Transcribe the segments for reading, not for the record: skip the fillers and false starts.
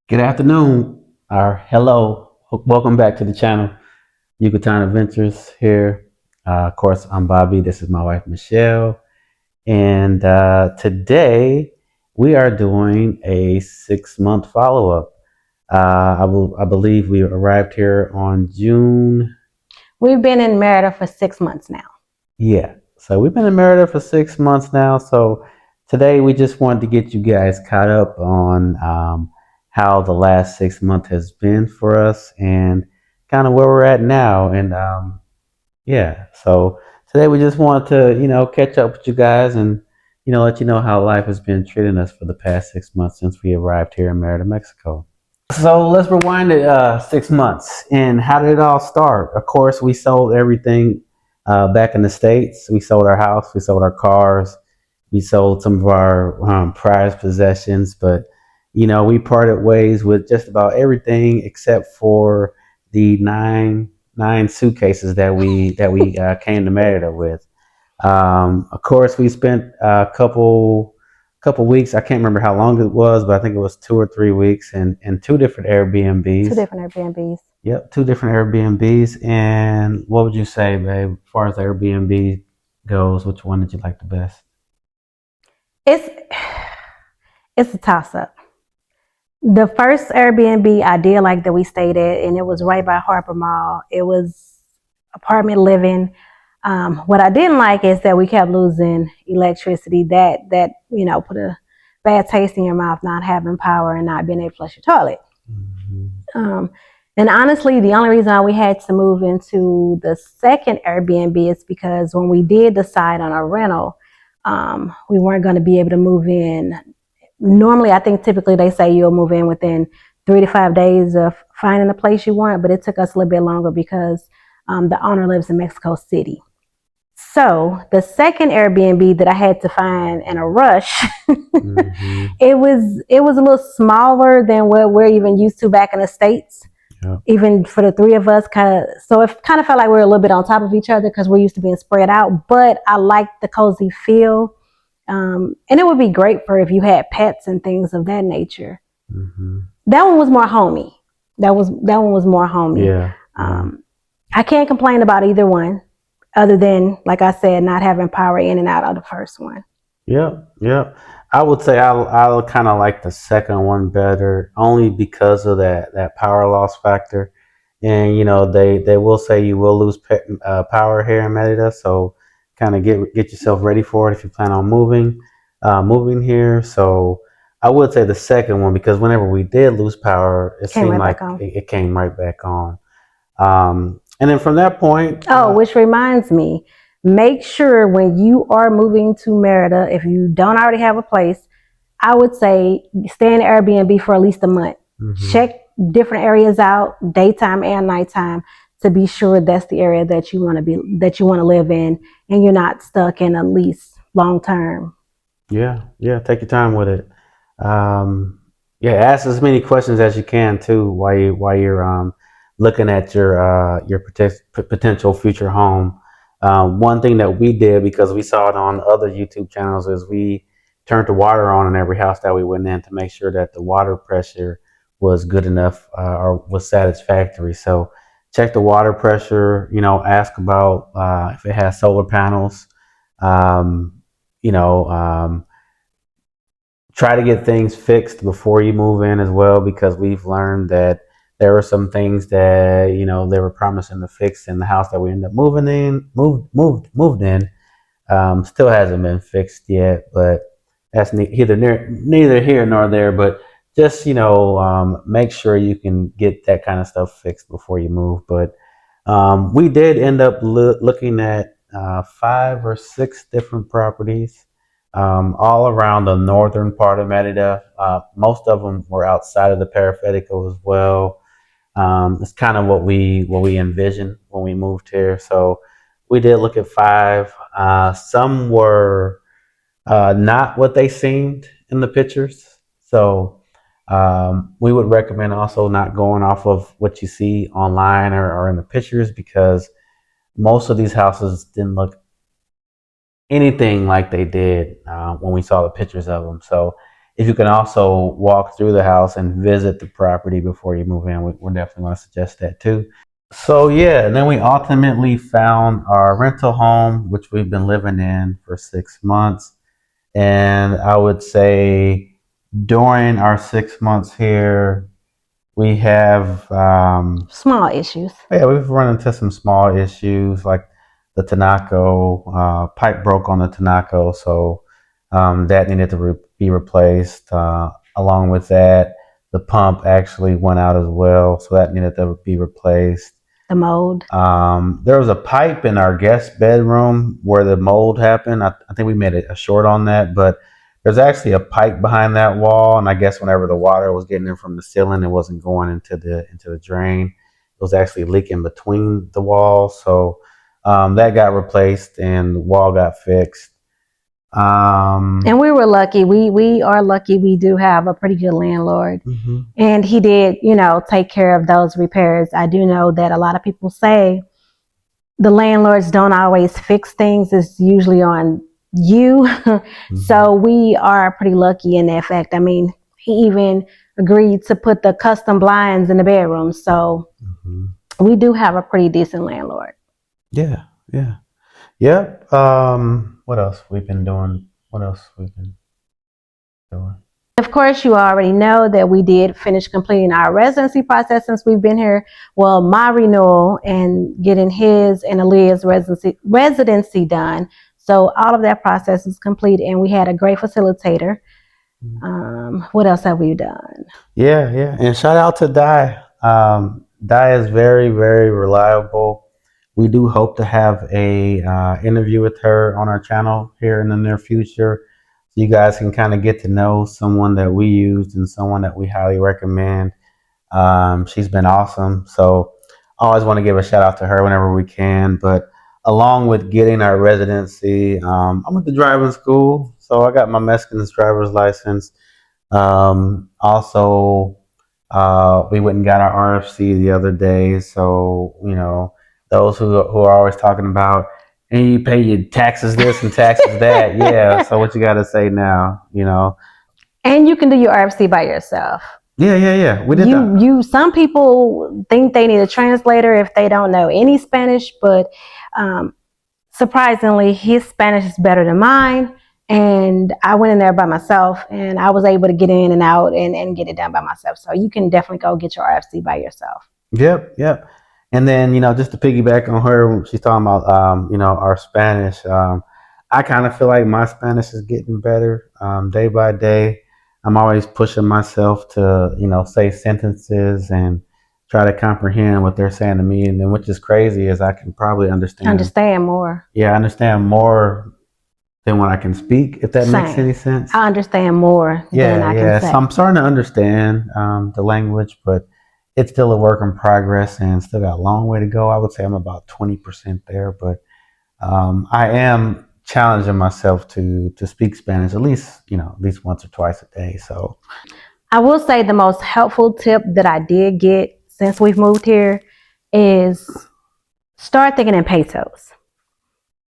Good afternoon, or hello. Welcome back to the channel, Yucatán Adventures here. Of course, I'm Bobby. This is my wife, Michelle. And today we are doing a 6 month follow up. I believe we arrived here on June. We've been in Mérida for 6 months now. Yeah. So we've been in Mérida for 6 months now. So today we just wanted to get you guys caught up on how the last 6 months has been for us and kind of where we're at now. And yeah, so today we just wanted to, catch up with you guys and, let you know how life has been treating us for the past 6 months since we arrived here in Mérida, Mexico. So let's rewind it 6 months. And how did it all start? Of course, we sold everything back in the States. We sold our house, we sold our cars, we sold some of our prized possessions. But, we parted ways with just about everything except for the nine suitcases that we came to Merida with. Of course, we spent a couple weeks. I can't remember how long it was, but I think it was 2 or 3 weeks in two different Two Airbnbs. different Airbnbs. Yep, two different Airbnbs. And what would you say, babe, as far as the Airbnb goes, which one did you like the best? It's it's a toss up. The first Airbnb I did like that we stayed at, and it was right by Harper Mall. It was apartment living. What I didn't like is that we kept losing electricity. That put a bad taste in your mouth, not having power and not being able to flush your toilet. Hmm. Um, and honestly, the only reason we had to move into the second Airbnb is because when we did decide on a rental, we weren't going to be able to move in. Normally, I think typically they say you'll move in within 3 to 5 days of finding a place you want, but it took us a little bit longer because the owner lives in Mexico City. So the second Airbnb that I had to find in a rush, Hmm. it was a little smaller than what we're even used to back in the States. Yep. Even for the three of us, so it kind of felt like we were a little bit on top of each other because we're used to being spread out. But I liked the cozy feel, and it would be great for if you had pets and things of that nature. Hmm. That one was more homey. That one was more homey. Yeah. Yeah. I can't complain about either one, other than like I said, not having power in and out of the first one. Yep, yep. I would say I'll kind of like the second one better, only because of that power loss factor. And they will say you will lose power here in Merida, so kind of get yourself ready for it if you plan on moving here. So I would say the second one because whenever we did lose power, it Came seemed right back like on. it came right back on. And then from that point, Oh, which reminds me, make sure when you are moving to Merida, if you don't already have a place, I would say stay in Airbnb for at least a month. mhm. Check different areas out, daytime and nighttime, to be sure that's the area that you want to live in, and you're not stuck in a lease long term. Yeah, yeah, take your time with it. Um, yeah, ask as many questions as you can too while you're looking at your potential future home. One thing that we did because we saw it on other YouTube channels is we turned the water on in every house that we went in to make sure that the water pressure was good enough or was satisfactory. So check the water pressure. Ask about if it has solar panels. Um, you know. Try to get things fixed before you move in as well because we've learned that there were some things that they were promising to fix in the house that we ended up moved in. Still hasn't been fixed yet, but that's neither here nor there. But just make sure you can get that kind of stuff fixed before you move. But we did end up looking at 5 or 6 different properties all around the northern part of Merida. Most of them were outside of the Periférico as well. It's kind of what we envisioned when we moved here. So we did look at 5. Some were not what they seemed in the pictures. So we would recommend also not going off of what you see online or in the pictures because most of these houses didn't look anything like they did when we saw the pictures of them. So if you can also walk through the house and visit the property before you move in, we're definitely going to suggest that too. So yeah, and then we ultimately found our rental home, which we've been living in for 6 months. And I would say during our 6 months here, we have Small issues. yeah, we've run into some small issues like the Tanako pipe broke on the Tanako, so that needed to be replaced. Along with that, the pump actually went out as well, so that needed to be replaced. The mold. There was a pipe in our guest bedroom where the mold happened. I think we made a short on that, but there's actually a pipe behind that wall, and I guess whenever the water was getting in from the ceiling, it wasn't going into the drain. It was actually leaking between the walls, so that got replaced and the wall got fixed. And we were lucky. We are lucky. We do have a pretty good landlord, and he did, take care of those repairs. I do know that a lot of people say the landlords don't always fix things. It's usually on you. So we are pretty lucky in that fact. I mean, he even agreed to put the custom blinds in the bedroom. So we do have a pretty decent landlord. Yeah, yeah. Yep. What else we've been doing? What else we've been doing? Of course, you already know that we did finish completing our residency process since we've been here. Well, my renewal and getting his and Aaliyah's residency done. So all of that process is complete, and we had a great facilitator. What else have we done? Yeah, yeah. And shout out to Di. Di is very, very reliable. We do hope to have a interview with her on our channel here in the near future, so you guys can kind of get to know someone that we used and someone that we highly recommend. She's been awesome. So I always want to give a shout out to her whenever we can. But along with getting our residency, I went to driving school, so I got my Mexicans driver's license. Also, we went and got our RFC the other day. So, those who are always talking about, and you pay your taxes this and taxes that. Yeah. So what you got to say now? And you can do your RFC by yourself. Yeah. We did that. Some people think they need a translator if they don't know any Spanish, but surprisingly, his Spanish is better than mine. And I went in there by myself, and I was able to get in and out and get it done by myself. So you can definitely go get your RFC by yourself. Yep. And then, just to piggyback on her, she's talking about, our Spanish. I kind of feel like my Spanish is getting better day by day. I'm always pushing myself to, say sentences and try to comprehend what they're saying to me. And then, which is crazy, is I can probably Understand more. Yeah, I understand more than when I can speak, if that makes any sense. I understand more than I can say. So I'm starting to understand the language, but it's still a work in progress and still got a long way to go. I would say I'm about 20% there, but I am challenging myself to speak Spanish at least once or twice a day. So I will say the most helpful tip that I did get since we've moved here is start thinking in pesos.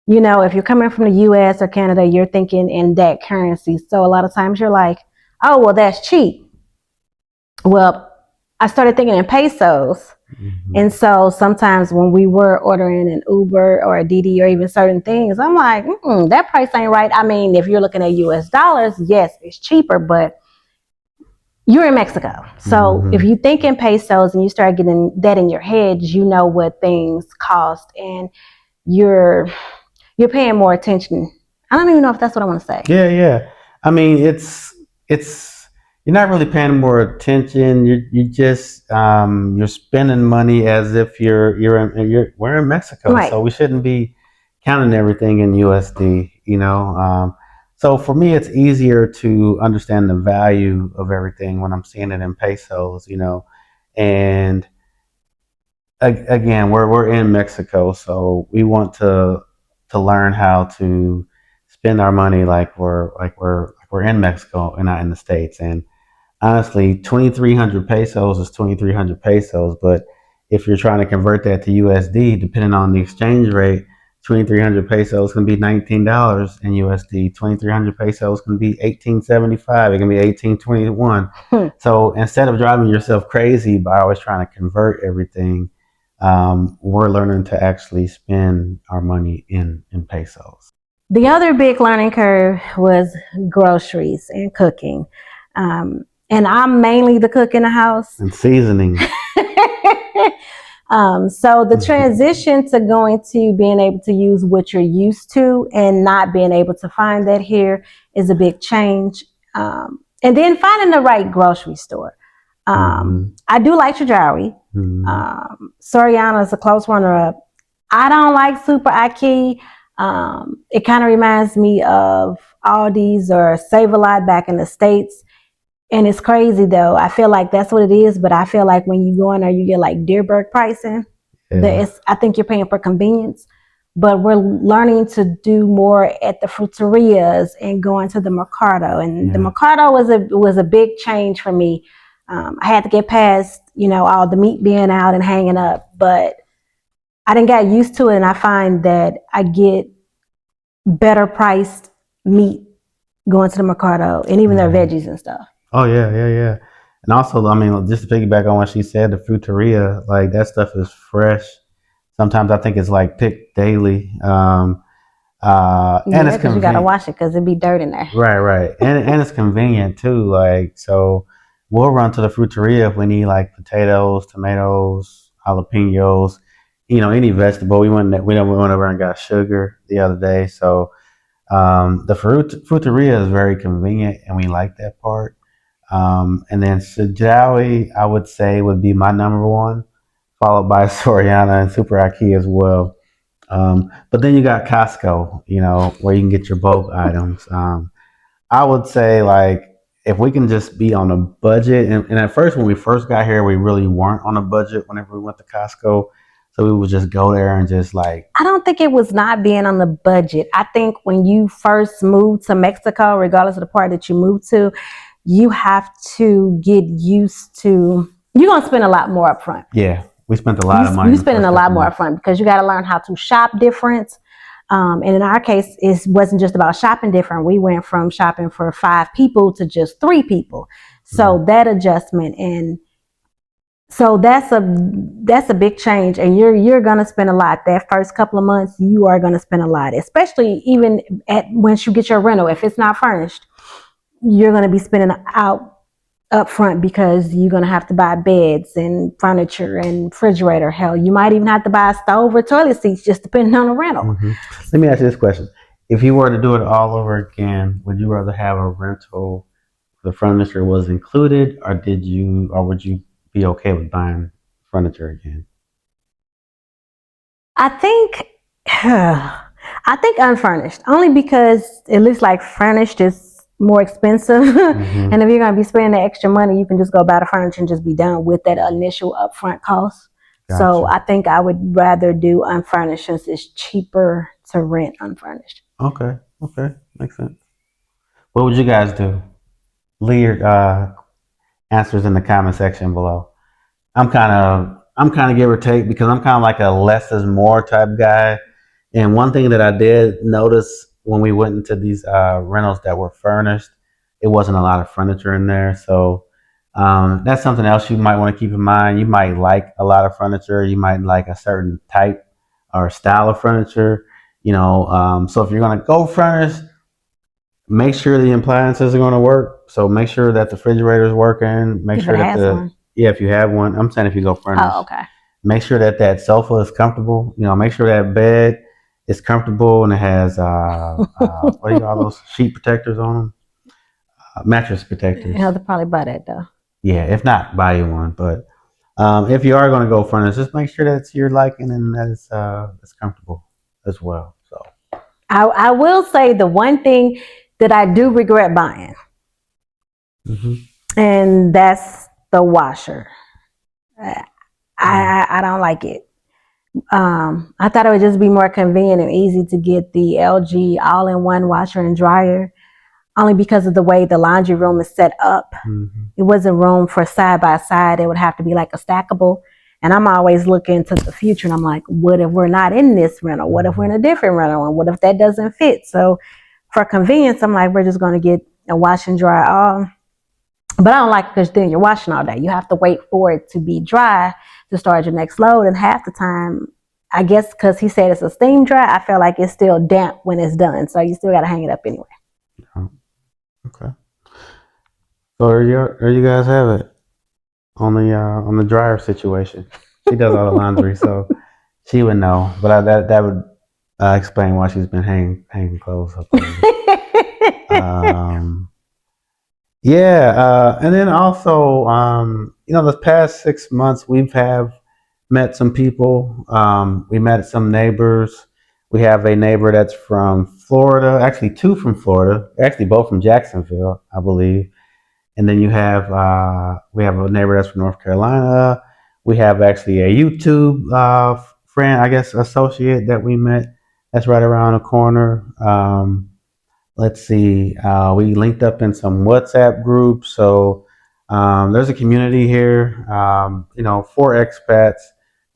If you're coming from the US or Canada, you're thinking in that currency. So a lot of times you're like, oh, well, that's cheap. Well, I started thinking in pesos. And so sometimes when we were ordering an Uber or a Didi or even certain things, I'm like, that price ain't right. I mean, if you're looking at US dollars, yes, it's cheaper, but you're in Mexico. So if you think in pesos and you start getting that in your head, you know what things cost, and you're paying more attention. I don't even know if that's what I want to say. Yeah. I mean, it's you're not really paying more attention. You just you're spending money as if we're in Mexico, right. So we shouldn't be counting everything in USD. So for me, it's easier to understand the value of everything when I'm seeing it in pesos. And again, we're in Mexico, so we want to learn how to spend our money like we're in Mexico and not in the States. And honestly, 2,300 pesos is 2,300 pesos, but if you're trying to convert that to USD, depending on the exchange rate, 2,300 pesos can be $19 in USD. 2,300 pesos can be 1875. It can be 1821. So instead of driving yourself crazy by always trying to convert everything, we're learning to actually spend our money in pesos. The other big learning curve was groceries and cooking. And I'm mainly the cook in the house. And seasoning. So the transition to going to being able to use what you're used to and not being able to find that here is a big change. And then finding the right grocery store. I do like Chedraui. Soriana is a close runner-up. I don't like Super Aki. It kind of reminds me of Aldi's or Save-A-Lot back in the States. And it's crazy though. I feel like that's what it is, but I feel like when you go in there, you get like Deerberg pricing. Yeah. I think you're paying for convenience, but we're learning to do more at the fruterias and going to the Mercado. And the Mercado was a big change for me. I had to get past, all the meat being out and hanging up, but I didn't get used to it. And I find that I get better priced meat going to the Mercado and even their veggies and stuff. Oh, yeah. And also, I mean, just to piggyback on what she said, the fruiteria, like that stuff is fresh. Sometimes I think it's like picked daily. And it's convenient. You got to wash it because it'd be dirt in there. Right. And it's convenient too. Like, so we'll run to the fruiteria if we need like potatoes, tomatoes, jalapenos, any vegetable. We went over and got sugar the other day. So the fruiteria is very convenient and we like that part. And then Chedraui, I would say, would be my number one, followed by Soriana and Super Aki as well. But then you got Costco, where you can get your bulk items. I would say, like, if we can just be on a budget, and at first, when we first got here, we really weren't on a budget whenever we went to Costco. So we would just go there and just like... I don't think it was not being on the budget. I think when you first moved to Mexico, regardless of the part that you moved to, you have to get used to... You're going to spend a lot more up front. Yeah, we spent a lot of money. You're spending a lot more up front because you got to learn how to shop different. And in our case, it wasn't just about shopping different. We went from shopping for 5 people to just 3 people. So that adjustment, and so that's a big change, and you're gonna spend a lot. That first couple of months, you are gonna spend a lot, especially even once you get your rental. If it's not furnished, you're gonna be spending out up front because you're gonna have to buy beds and furniture and refrigerator. Hell, you might even have to buy a stove or toilet seats, just depending on the rental. Let me ask you this question: if you were to do it all over again, would you rather have a rental, the furniture was included, or would you be okay with buying furniture again? I think unfurnished, only because it looks like furnished is more expensive. And if you're going to be spending the extra money, you can just go buy the furniture and just be done with that initial upfront cost. Gotcha. So I think I would rather do unfurnished since it's cheaper to rent unfurnished. Okay, makes sense. What would you guys do? Leave your answers in the comment section below. I'm kind of give or take, because I'm kind of like a less is more type guy. And one thing that I did notice when we went into these rentals that were furnished, it wasn't a lot of furniture in there. So that's something else you might want to keep in mind. You might like a lot of furniture. You might like a certain type or style of furniture. So if you're going to go furnished, make sure the appliances are going to work. So make sure that the refrigerator is working. Make sure that if you have one. I'm saying if you go furnished. Oh, okay. Make sure that sofa is comfortable. Make sure that bed is comfortable and it has what do you call those sheet protectors on them? Mattress protectors. They'll probably buy that though. Yeah, if not, buy you one. But if you are going to go furnished, just make sure that's your liking and that it's comfortable as well. So I will say the one thing that I do regret buying, and that's the washer. I don't like it. I thought it would just be more convenient and easy to get the LG all-in-one washer and dryer, only because of the way the laundry room is set up. It wasn't room for side by side. It would have to be like a stackable, And I'm always looking to the future, and I'm like, what if we're not in this rental? What if we're in a different rental? And what if that doesn't fit? So for convenience, I'm like, we're just going to get a wash and dry. But I don't like it because then you're washing all day. You have to wait for it to be dry to start your next load. And half the time, I guess because he said it's a steam dry, I feel like it's still damp when it's done. So you still got to hang it up anyway. Oh, okay. So there you guys have it on the dryer situation. She does all the laundry, so she would know. But that would explain why she's been hanging clothes up there. Yeah, and then also, the past 6 months we've met some people. We met some neighbors. We have a neighbor that's from Florida, actually two from Florida, actually both from Jacksonville, I believe. And then we have a neighbor that's from North Carolina. We have actually a YouTube friend, I guess, associate that we met. That's right around the corner. Let's see. We linked up in some WhatsApp groups. So there's a community here, for expats.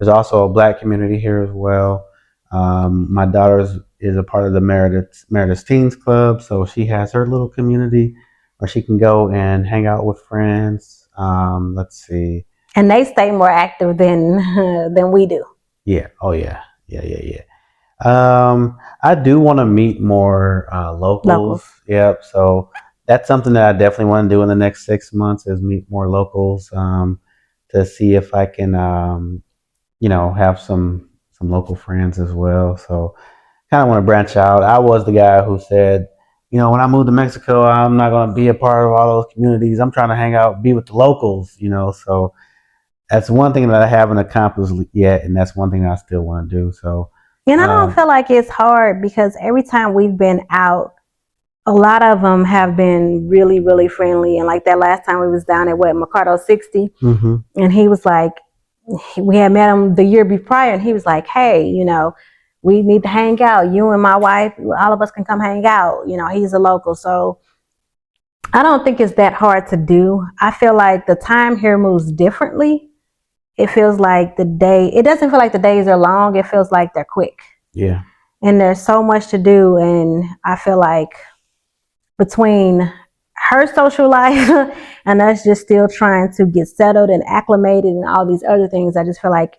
There's also a Black community here as well. My daughter is a part of the Merida's Teens Club, so she has her little community where she can go and hang out with friends. Let's see. And they stay more active than we do. Yeah. Oh yeah. Yeah. I do want to meet more locals. Yep. So that's something that I definitely want to do in the next 6 months is meet more locals to see if I can, have some local friends as well. So kind of want to branch out. I was the guy who said, when I moved to Mexico, I'm not going to be a part of all those communities. I'm trying to hang out, be with the locals, So that's one thing that I haven't accomplished yet, and that's one thing I still want to do. So. And I don't feel like it's hard because every time we've been out, a lot of them have been really, really friendly. And like that last time we was down at Mercado 60, and he was like, we had met him the year prior, and he was like, hey, we need to hang out. You and my wife, all of us can come hang out. He's a local. So I don't think it's that hard to do. I feel like the time here moves differently. It feels like it doesn't feel like the days are long. It feels like they're quick. Yeah. And there's so much to do. And I feel like between her social life and us just still trying to get settled and acclimated and all these other things, I just feel like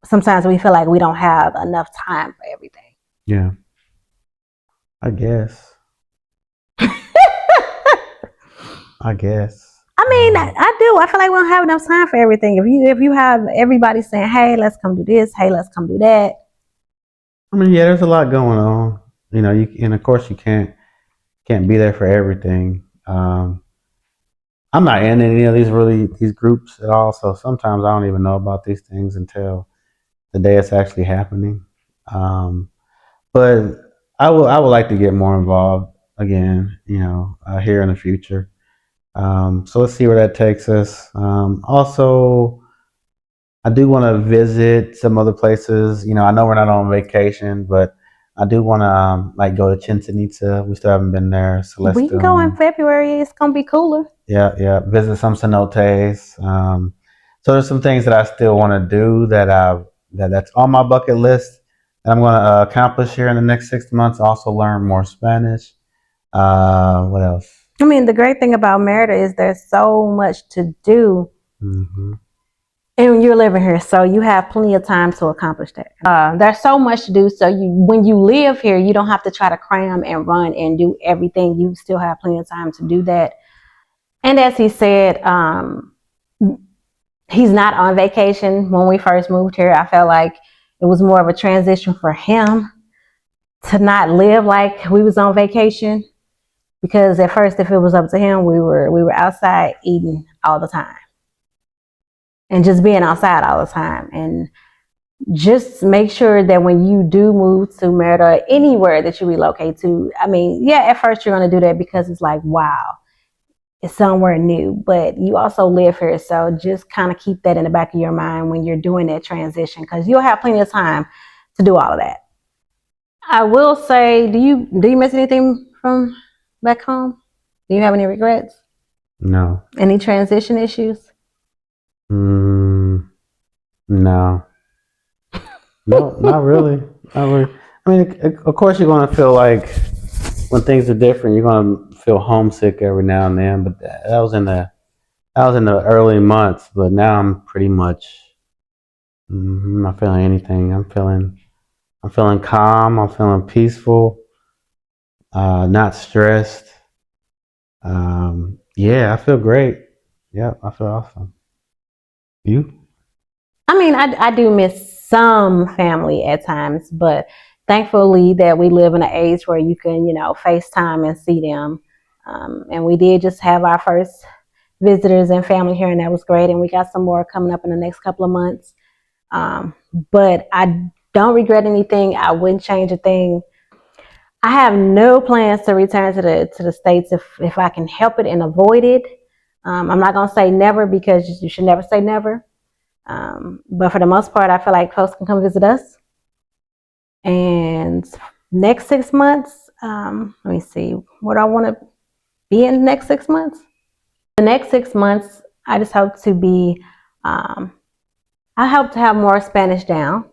sometimes we feel like we don't have enough time for everything. Yeah. I guess. I mean, I do. I feel like we don't have enough time for everything. If you have everybody saying, "Hey, let's come do this. Hey, let's come do that." I mean, yeah, there's a lot going on. And of course you can't be there for everything. I'm not in any of these groups at all, so sometimes I don't even know about these things until the day it's actually happening. But I would like to get more involved again. Here in the future. So let's see where that takes us. Also, I do want to visit some other places. I know we're not on vacation, but I do want to go to Chichen Itza. We still haven't been there. We can go in February. It's gonna be cooler. Yeah. Visit some cenotes. So there's some things that I still want to do that's on my bucket list that I'm going to accomplish here in the next 6 months. Also learn more Spanish. What else? I mean, the great thing about Mérida is there's so much to do. Mm-hmm. And you're living here, so you have plenty of time to accomplish that. There's so much to do, so when you live here, you don't have to try to cram and run and do everything. You still have plenty of time to do that. And as he said, he's not on vacation. When we first moved here, I felt like it was more of a transition for him to not live like we was on vacation. Because at first, if it was up to him, we were outside eating all the time. And just being outside all the time. And just make sure that when you do move to Mérida, anywhere that you relocate to, I mean, yeah, at first you're going to do that because it's like, wow, it's somewhere new. But you also live here, so just kind of keep that in the back of your mind when you're doing that transition, because you'll have plenty of time to do all of that. I will say, do you miss anything from back home? Do you have any regrets? No. Any transition issues? No, no, not really. Not really. I mean, of course, you're going to feel like when things are different, you're going to feel homesick every now and then. But that was in the early months. But now I'm pretty much not feeling anything. I'm feeling calm. I'm feeling peaceful. Not stressed. Yeah, I feel great. Yep, I feel awesome. You? I mean, I do miss some family at times, but thankfully that we live in an age where you can, FaceTime and see them. And we did just have our first visitors and family here, and that was great. And we got some more coming up in the next couple of months. Um, but I don't regret anything. I wouldn't change a thing. I have no plans to return to the States if I can help it and avoid it. I'm not gonna say never because you should never say never. But for the most part, I feel like folks can come visit us. And next 6 months, let me see, what I want to be in the next 6 months. The next 6 months, I just hope to be, I hope to have more Spanish down.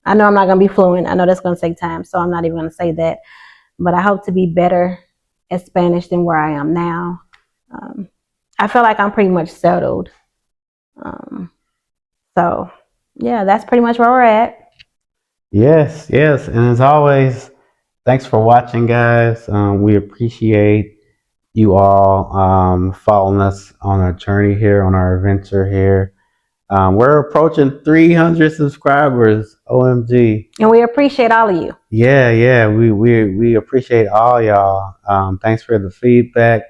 I know I'm not going to be fluent. I know that's going to take time, so I'm not even going to say that. But I hope to be better at Spanish than where I am now. I feel like I'm pretty much settled. So, yeah, that's pretty much where we're at. Yes, yes. And as always, thanks for watching, guys. We appreciate you all following us on our journey here, on our adventure here. We're approaching 300 subscribers. OMG. And we appreciate all of you. Yeah, yeah. We appreciate all y'all. Thanks for the feedback.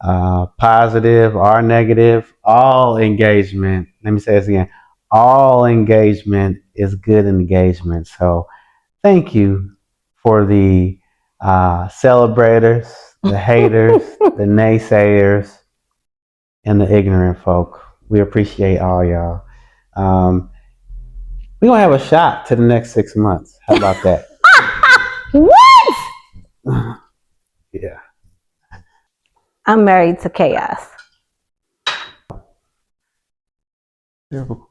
Positive or negative, all engagement. Let me say this again. All engagement is good engagement. So thank you for the celebrators, the haters, the naysayers, and the ignorant folk. We appreciate all y'all. Um, we're going to have a shot to the next 6 months. How about that? What? Yeah. I'm married to chaos. All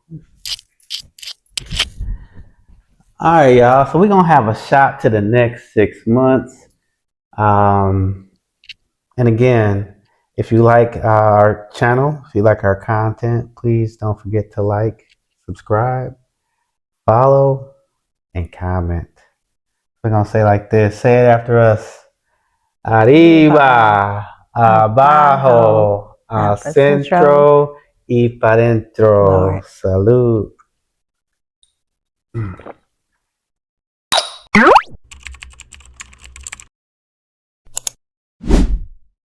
right, y'all. So we're gonna have a shot to the next 6 months. Um, and again, if you like our channel, if you like our content, please don't forget to like, subscribe, follow, and comment. We're gonna say like this. Say it after us. Arriba, abajo, al centro y para adentro. Lord. Salud.